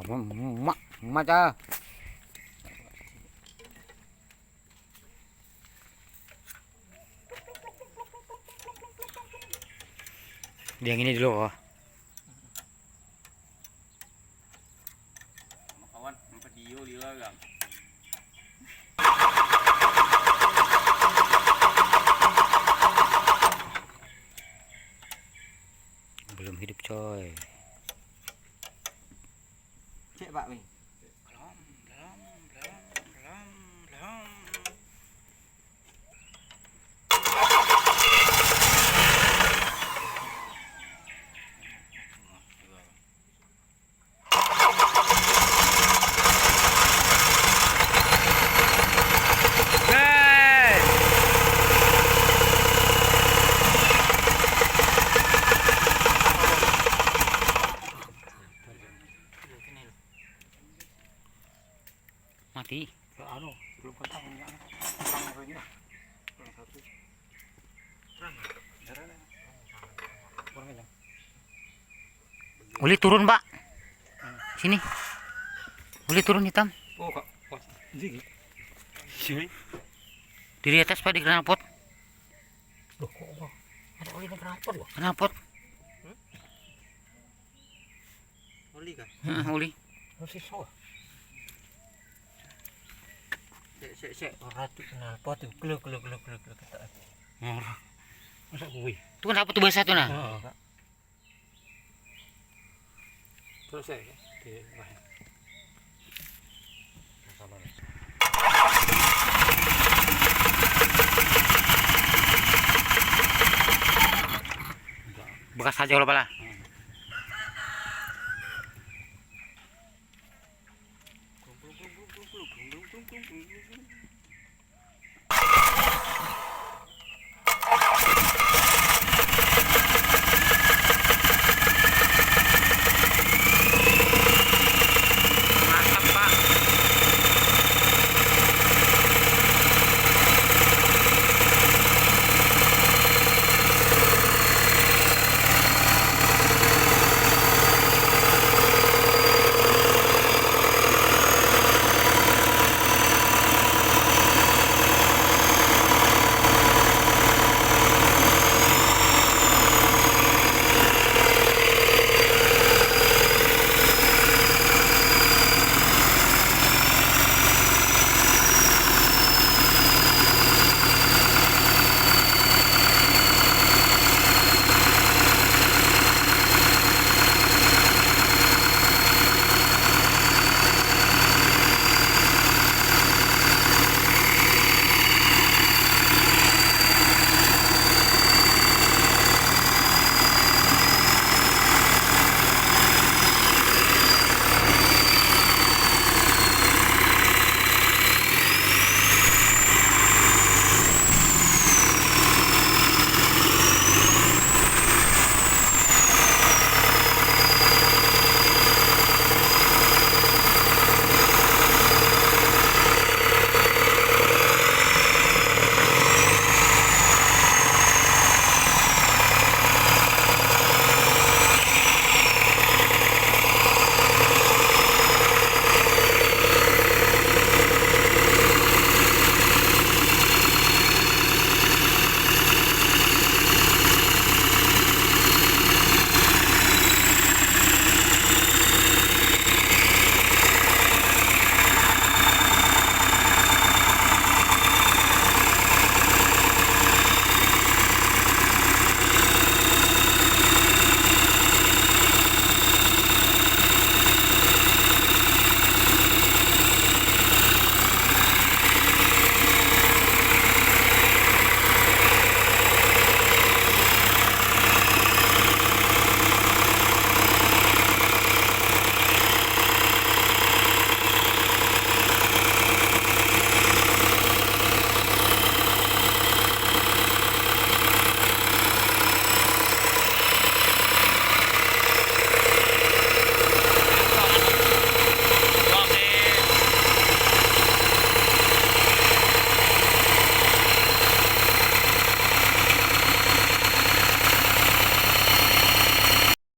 mak maca. Yang ini dulu kok. Kawan, video dia kan. Belum hidup coy. Cek Pak nih. Mati. Anu, belum kentang ya. Uli turun, Pak. Sini. Uli turun hitam. Oh, Kak. Ini. Di atas, Pak, di knalpot. Loh, kok apa? Ada oli di knalpot loh. Knalpot. Oli kah? Uli. Masih so. Sek. Ora tuh knalpot tuh. Gluk kata. Masa kuwi? Itu knalpot tuh basah tuh nah. Heeh, Kak. Terus saya di bahan. Bekas aja kalau pala. Glung glung glung glung glung glung glung glung glung glung.